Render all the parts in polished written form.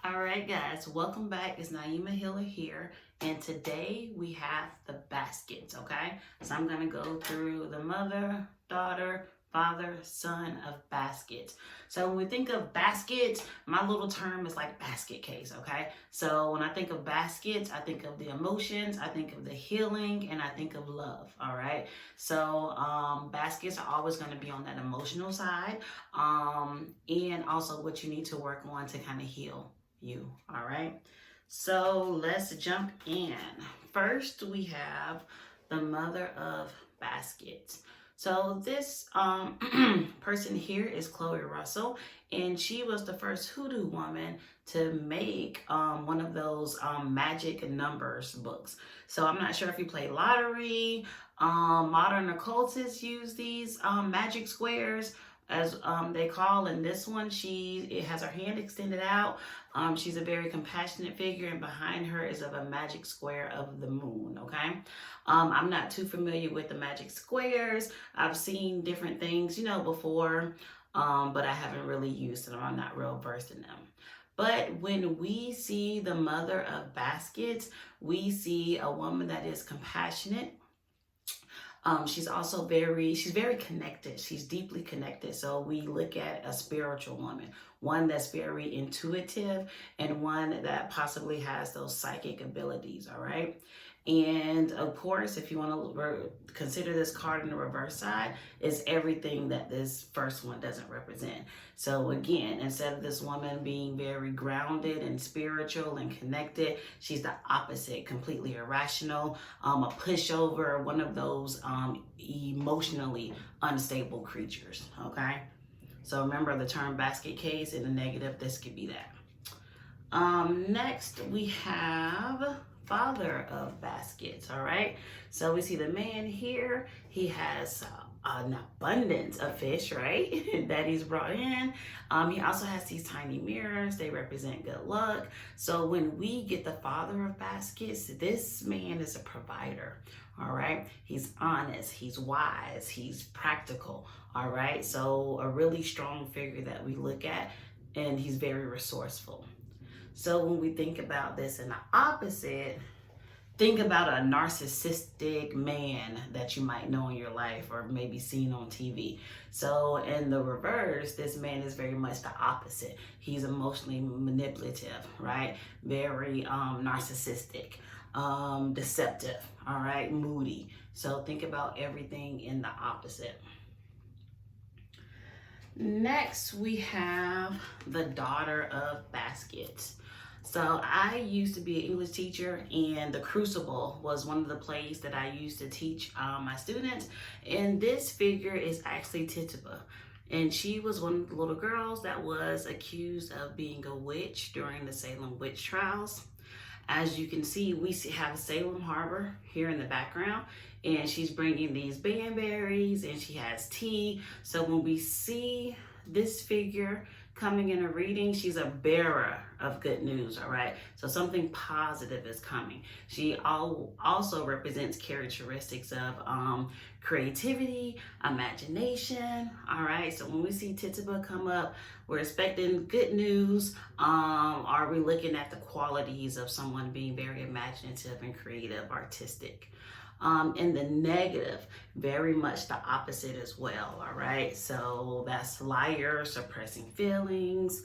All right, guys, welcome back. It's Naima Hiller here, and today we have the baskets. Okay, so I'm gonna go through the mother, daughter, father, son of baskets. So when we think of baskets, my little term is like basket case. Okay, so when I think of baskets, I think of the emotions, I think of the healing, and I think of love. All right, so baskets are always going to be on that emotional side, and also what you need to work on to kind of heal you. All right, so let's jump in. First, we have the mother of baskets. So this person here is Chloe Russell, and she was the first hoodoo woman to make one of those magic numbers books. So I'm not sure if you play lottery. Modern occultists use these magic squares, as they call. In this one, it has her hand extended out. She's a very compassionate figure, and behind her is of a magic square of the moon. Okay, I'm not too familiar with the magic squares. I've seen different things, before, but I haven't really used them. I'm not real versed in them. But when we see the mother of baskets, we see a woman that is compassionate. She's also she's very connected. She's deeply connected. So we look at a spiritual woman, one that's very intuitive and one that possibly has those psychic abilities. All right. And of course, if you want to consider this card in the reverse side, is everything that this first one doesn't represent. So again, instead of this woman being very grounded and spiritual and connected, she's the opposite, completely irrational, a pushover, one of those emotionally unstable creatures. Okay. So remember the term basket case. In the negative, this could be that. Next, we have father of baskets. All right, so we see the man here. He has an abundance of fish, right, that he's brought in. He also has these tiny mirrors. They represent good luck. So when we get the father of baskets, this man is a provider. All right, he's honest, he's wise, he's practical. All right, so a really strong figure that we look at, and he's very resourceful. So when we think about this in the opposite, think about a narcissistic man that you might know in your life or maybe seen on TV. So in the reverse, this man is very much the opposite. He's emotionally manipulative, right? Very narcissistic, deceptive, all right, moody. So think about everything in the opposite. Next, we have the daughter of baskets. So I used to be an English teacher, and the Crucible was one of the plays that I used to teach my students. And this figure is actually Tituba. And she was one of the little girls that was accused of being a witch during the Salem witch trials. As you can see, we have Salem Harbor here in the background, and she's bringing these banberries, and she has tea. So when we see this figure coming in a reading, she's a bearer of good news. All right, so something positive is coming. She also represents characteristics of creativity, imagination. All right, so when we see Tituba come up, we're expecting good news. Are we looking at the qualities of someone being very imaginative and creative, artistic? In the negative, very much the opposite as well. All right, so that's liar, suppressing feelings,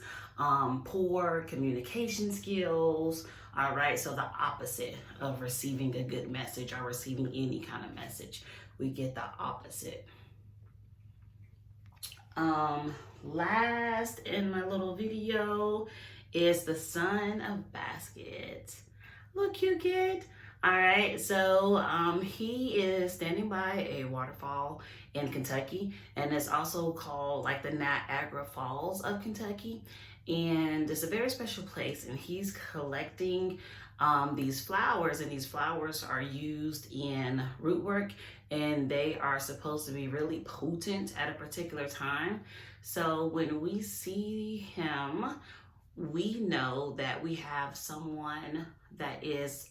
poor communication skills. All right, so the opposite of receiving a good message or receiving any kind of message, we get the opposite. Last in my little video is the son of baskets. Look, cute kid. All right, so he is standing by a waterfall in Kentucky, and it's also called like the Niagara Falls of Kentucky. And it's a very special place, and he's collecting these flowers, and these flowers are used in root work, and they are supposed to be really potent at a particular time. So when we see him, we know that we have someone that is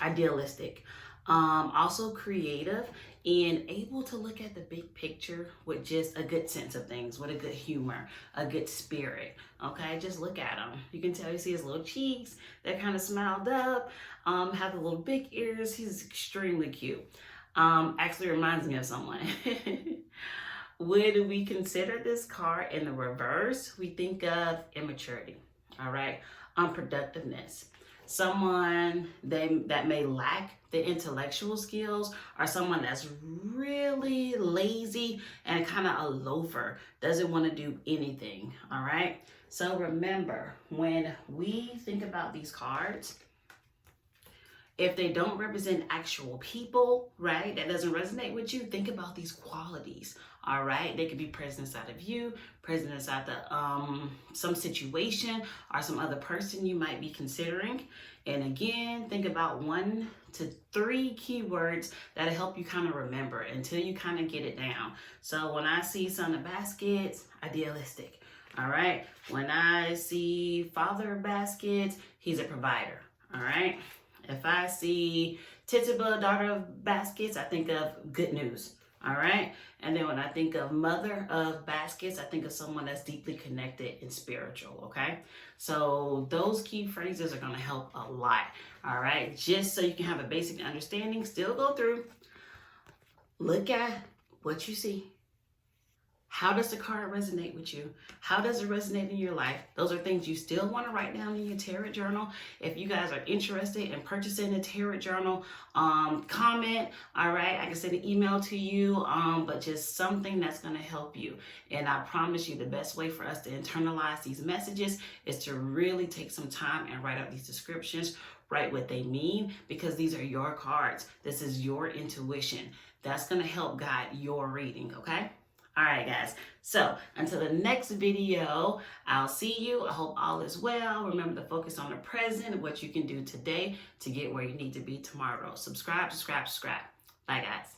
idealistic, Also creative and able to look at the big picture with just a good sense of things, with a good humor, a good spirit. Okay, just look at him. You can tell, you see his little cheeks, they're kind of smiled up, have the little big ears. He's extremely cute. Actually reminds me of someone. When we consider this card in the reverse, we think of immaturity, all right? Unproductiveness. Someone that may lack the intellectual skills, or someone that's really lazy and kind of a loafer, doesn't want to do anything, all right? So remember, when we think about these cards, if they don't represent actual people, right, that doesn't resonate with you, think about these qualities, all right? They could be present inside of you, present inside some situation or some other person you might be considering. And again, think about 1 to 3 keywords that'll help you kind of remember until you kind of get it down. So when I see Son of Baskets, idealistic, all right? When I see Father of Baskets, he's a provider, all right? If I see Tituba, Daughter of Baskets, I think of good news, all right? And then when I think of Mother of Baskets, I think of someone that's deeply connected and spiritual, okay? So those key phrases are gonna help a lot, all right? Just so you can have a basic understanding, still go through, look at what you see. How does the card resonate with you? How does it resonate in your life? Those are things you still want to write down in your tarot journal. If you guys are interested in purchasing a tarot journal, comment, all right? I can send an email to you, but just something that's going to help you. And I promise you the best way for us to internalize these messages is to really take some time and write out these descriptions, write what they mean, because these are your cards. This is your intuition. That's going to help guide your reading, okay? All right, guys. So until the next video, I'll see you. I hope all is well. Remember to focus on the present, what you can do today to get where you need to be tomorrow. Subscribe, subscribe, subscribe. Bye, guys.